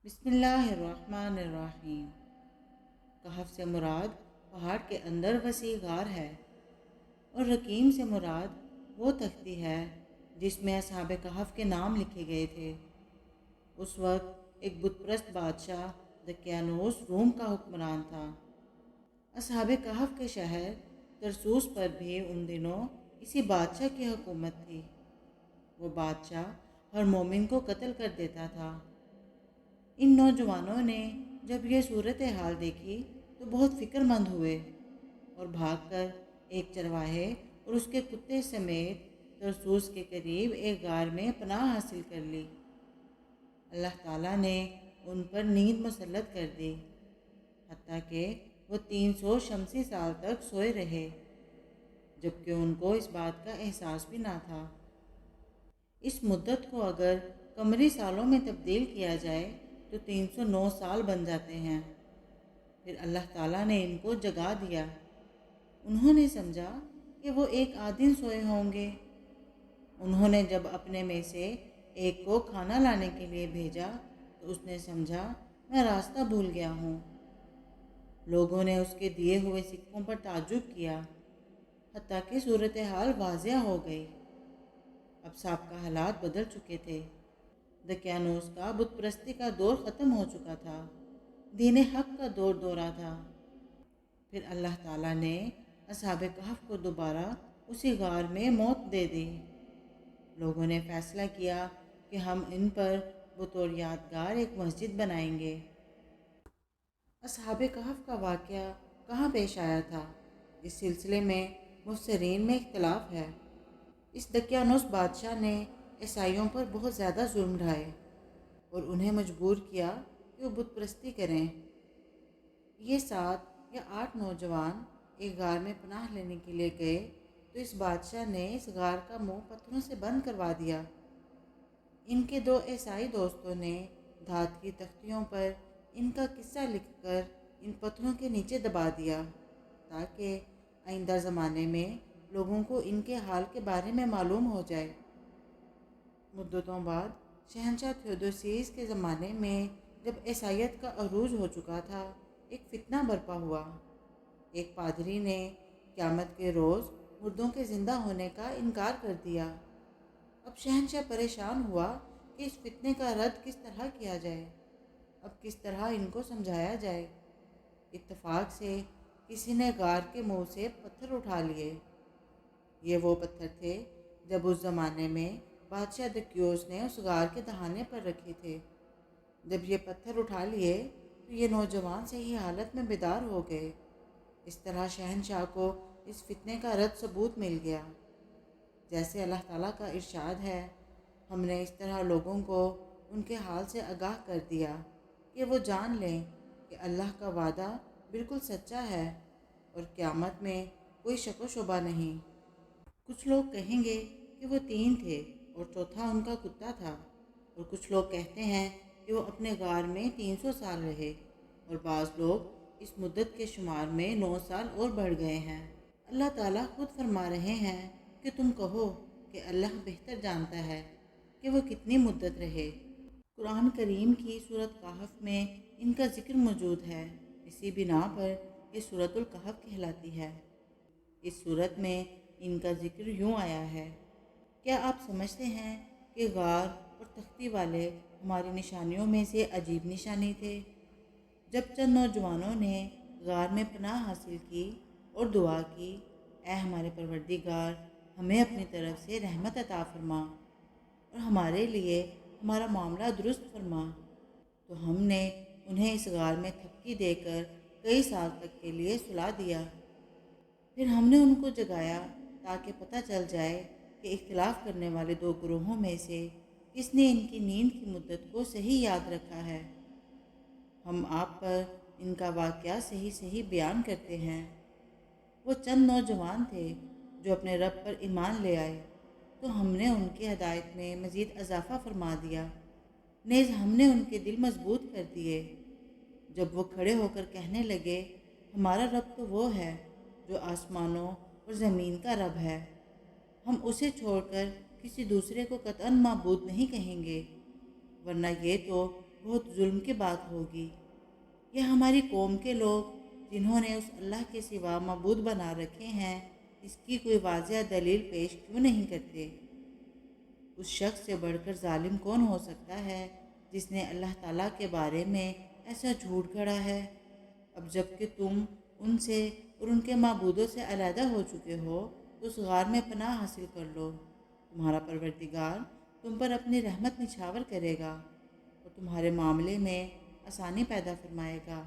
بسم اللہ الرحمن الرحیم۔ کہف سے مراد پہاڑ کے اندر وسیع غار ہے، اور رقیم سے مراد وہ تختی ہے جس میں اصحاب کہف کے نام لکھے گئے تھے۔ اس وقت ایک بت پرست بادشاہ دقیانوس روم کا حکمران تھا۔ اصحاب کہف کے شہر ترسوس پر بھی ان دنوں اسی بادشاہ کی حکومت تھی۔ وہ بادشاہ ہر مومن کو قتل کر دیتا تھا۔ ان نوجوانوں نے جب یہ صورتحال دیکھی تو بہت فکر مند ہوئے اور بھاگ کر ایک چرواہے اور اس کے کتے سمیت ترسوس کے قریب ایک غار میں پناہ حاصل کر لی۔ اللہ تعالیٰ نے ان پر نیند مسلط کر دی، حتیٰ کہ وہ 300 شمسی سال تک سوئے رہے، جبکہ ان کو اس بات کا احساس بھی نہ تھا۔ اس مدت کو اگر قمری سالوں میں تبدیل کیا جائے تو 309 سال بن جاتے ہیں۔ پھر اللہ تعالیٰ نے ان کو جگا دیا۔ انہوں نے سمجھا کہ وہ ایک آدھ سوئے ہوں گے۔ انہوں نے جب اپنے میں سے ایک کو کھانا لانے کے لیے بھیجا تو اس نے سمجھا میں راستہ بھول گیا ہوں۔ لوگوں نے اس کے دیے ہوئے سکوں پر تعجب کیا، حتیٰ کہ صورتحال واضح ہو گئی۔ اب سابقہ حالات بدل چکے تھے۔ دقیانوس کا بت پرستی کا دور ختم ہو چکا تھا، دین حق کا دور دورہ تھا۔ پھر اللہ تعالیٰ نے اصحاب کہف کو دوبارہ اسی غار میں موت دے دی۔ لوگوں نے فیصلہ کیا کہ ہم ان پر بطور یادگار ایک مسجد بنائیں گے۔ اصحاب کہف کا واقعہ کہاں پیش آیا تھا، اس سلسلے میں مفسرین میں اختلاف ہے۔ اس دقیانوس بادشاہ نے عیسائیوں پر بہت زیادہ ظلم ڈھائے اور انہیں مجبور کیا کہ وہ بت پرستی کریں۔ یہ 7 یا 8 نوجوان ایک غار میں پناہ لینے کے لیے گئے تو اس بادشاہ نے اس غار کا منہ پتھروں سے بند کروا دیا۔ ان کے 2 عیسائی دوستوں نے دھات کی تختیوں پر ان کا قصہ لکھ کر ان پتھروں کے نیچے دبا دیا تاکہ آئندہ زمانے میں لوگوں کو ان کے حال کے بارے میں معلوم ہو جائے۔ مدتوں بعد شہنشاہ تھیودوسیس کے زمانے میں جب عیسائیت کا عروج ہو چکا تھا، ایک فتنہ برپا ہوا۔ ایک پادری نے قیامت کے روز مردوں کے زندہ ہونے کا انکار کر دیا۔ اب شہنشاہ پریشان ہوا کہ اس فتنے کا رد کس طرح کیا جائے، اب کس طرح ان کو سمجھایا جائے۔ اتفاق سے کسی نے غار کے منہ سے پتھر اٹھا لیے۔ یہ وہ پتھر تھے جب اس زمانے میں بادشاہ دقیوس نے اس غار کے دہانے پر رکھے تھے۔ جب یہ پتھر اٹھا لیے تو یہ نوجوان صحیح حالت میں بیدار ہو گئے۔ اس طرح شہنشاہ کو اس فتنے کا رد ثبوت مل گیا۔ جیسے اللہ تعالیٰ کا ارشاد ہے، ہم نے اس طرح لوگوں کو ان کے حال سے آگاہ کر دیا کہ وہ جان لیں کہ اللہ کا وعدہ بالکل سچا ہے اور قیامت میں کوئی شک و شبہ نہیں۔ کچھ لوگ کہیں گے کہ وہ 3 تھے اور چوتھا ان کا کتا تھا، اور کچھ لوگ کہتے ہیں کہ وہ اپنے غار میں 300 سال رہے، اور بعض لوگ اس مدت کے شمار میں 9 سال اور بڑھ گئے ہیں۔ اللہ تعالیٰ خود فرما رہے ہیں کہ تم کہو کہ اللہ بہتر جانتا ہے کہ وہ کتنی مدت رہے۔ قرآن کریم کی سورۃ کہف میں ان کا ذکر موجود ہے، اسی بنا پر یہ سورۃ الکہف کہلاتی ہے۔ اس سورت میں ان کا ذکر یوں آیا ہے، کیا آپ سمجھتے ہیں کہ غار اور تختی والے ہماری نشانیوں میں سے عجیب نشانی تھے؟ جب چند نوجوانوں نے غار میں پناہ حاصل کی اور دعا کی، اے ہمارے پروردگار، ہمیں اپنی طرف سے رحمت عطا فرما اور ہمارے لیے ہمارا معاملہ درست فرما، تو ہم نے انہیں اس غار میں تھپکی دے کر کئی سال تک کے لیے سلا دیا۔ پھر ہم نے ان کو جگایا تاکہ پتہ چل جائے کہ اختلاف کرنے والے 2 گروہوں میں سے کس نے ان کی نیند کی مدت کو صحیح یاد رکھا ہے۔ ہم آپ پر ان کا واقعہ صحیح بیان کرتے ہیں۔ وہ چند نوجوان تھے جو اپنے رب پر ایمان لے آئے، تو ہم نے ان کی ہدایت میں مزید اضافہ فرما دیا، نیز ہم نے ان کے دل مضبوط کر دیے۔ جب وہ کھڑے ہو کر کہنے لگے، ہمارا رب تو وہ ہے جو آسمانوں اور زمین کا رب ہے، ہم اسے چھوڑ کر کسی دوسرے کو قطعاً معبود نہیں کہیں گے، ورنہ یہ تو بہت ظلم کی بات ہوگی۔ یہ ہماری قوم کے لوگ جنہوں نے اس اللہ کے سوا معبود بنا رکھے ہیں، اس کی کوئی واضح دلیل پیش کیوں نہیں کرتے؟ اس شخص سے بڑھ کر ظالم کون ہو سکتا ہے جس نے اللہ تعالیٰ کے بارے میں ایسا جھوٹ گھڑا ہے؟ اب جب کہ تم ان سے اور ان کے معبودوں سے علیحدہ ہو چکے ہو تو اس غار میں پناہ حاصل کر لو۔ تمہارا پروردگار تم پر اپنی رحمت نچھاور کرے گا اور تمہارے معاملے میں آسانی پیدا فرمائے گا۔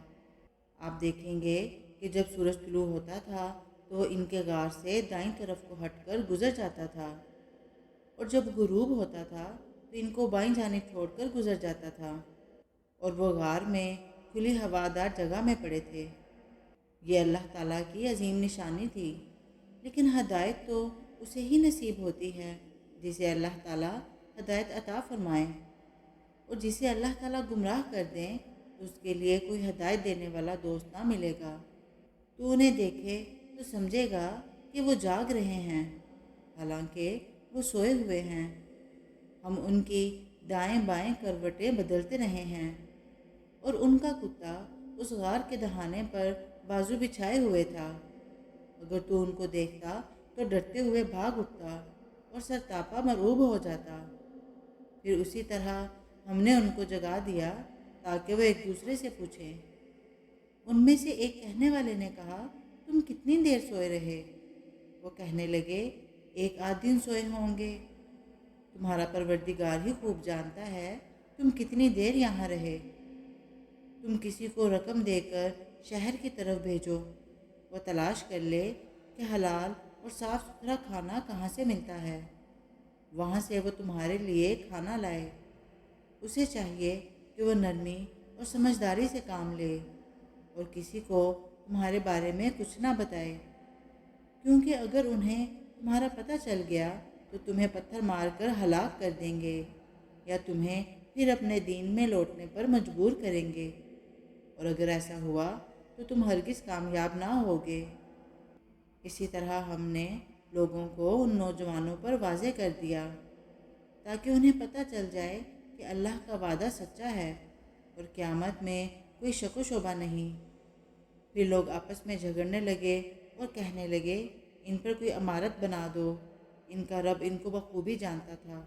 آپ دیکھیں گے کہ جب سورج طلوع ہوتا تھا تو وہ ان کے غار سے دائیں طرف کو ہٹ کر گزر جاتا تھا، اور جب غروب ہوتا تھا تو ان کو بائیں جانب چھوڑ کر گزر جاتا تھا، اور وہ غار میں کھلی ہوادار جگہ میں پڑے تھے۔ یہ اللہ تعالیٰ کی عظیم نشانی تھی، لیکن ہدایت تو اسے ہی نصیب ہوتی ہے جسے اللہ تعالیٰ ہدایت عطا فرمائے، اور جسے اللہ تعالیٰ گمراہ کر دیں تو اس کے لیے کوئی ہدایت دینے والا دوست نہ ملے گا۔ تو انہیں دیکھے تو سمجھے گا کہ وہ جاگ رہے ہیں، حالانکہ وہ سوئے ہوئے ہیں۔ ہم ان کی دائیں بائیں کروٹیں بدلتے رہے ہیں، اور ان کا کتا اس غار کے دہانے پر بازو بچھائے ہوئے تھا۔ اگر تو ان کو دیکھتا تو ڈرتے ہوئے بھاگ اٹھتا اور سرتاپا مرعوب ہو جاتا۔ پھر اسی طرح ہم نے ان کو جگا دیا تاکہ وہ ایک دوسرے سے پوچھیں۔ ان میں سے ایک کہنے والے نے کہا، تم کتنی دیر سوئے رہے؟ وہ کہنے لگے، 1 آدھ دن سوئے ہوں گے۔ تمہارا پروردگار ہی خوب جانتا ہے تم کتنی دیر یہاں رہے۔ تم کسی کو رقم دے کر شہر کی طرف بھیجو، وہ تلاش کر لے کہ حلال اور صاف ستھرا کھانا کہاں سے ملتا ہے، وہاں سے وہ تمہارے لیے کھانا لائے۔ اسے چاہیے کہ وہ نرمی اور سمجھداری سے کام لے اور کسی کو تمہارے بارے میں کچھ نہ بتائے، کیونکہ اگر انہیں تمہارا پتہ چل گیا تو تمہیں پتھر مار کر ہلاک کر دیں گے، یا تمہیں پھر اپنے دین میں لوٹنے پر مجبور کریں گے، اور اگر ایسا ہوا تو تم ہرگز کامیاب نہ ہوگے۔ اسی طرح ہم نے لوگوں کو ان نوجوانوں پر واضح کر دیا تاکہ انہیں پتہ چل جائے کہ اللہ کا وعدہ سچا ہے اور قیامت میں کوئی شک و شبہ نہیں۔ پھر لوگ آپس میں جھگڑنے لگے اور کہنے لگے، ان پر کوئی عمارت بنا دو، ان کا رب ان کو بخوبی جانتا تھا۔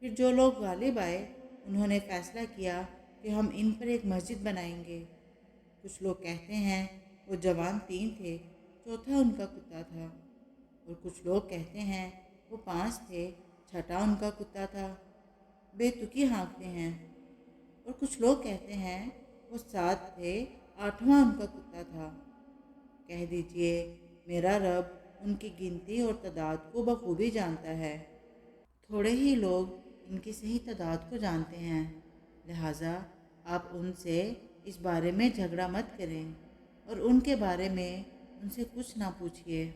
پھر جو لوگ غالب آئے انہوں نے فیصلہ کیا کہ ہم ان پر ایک مسجد بنائیں گے۔ کچھ لوگ کہتے ہیں وہ جوان 3 تھے، چوتھا ان کا کتا تھا، اور کچھ لوگ کہتے ہیں وہ 5 تھے، چھٹا ان کا کتا تھا۔ بے تکی ہانکتے ہیں۔ اور کچھ لوگ کہتے ہیں وہ 7 تھے، 8واں ان کا کتا تھا۔ کہہ دیجئے، میرا رب ان کی گنتی اور تعداد کو بخوبی جانتا ہے۔ تھوڑے ہی لوگ ان کی صحیح تعداد کو جانتے ہیں، لہٰذا آپ ان سے اس بارے میں جھگڑا مت کریں اور ان کے بارے میں ان سے کچھ نہ پوچھیے۔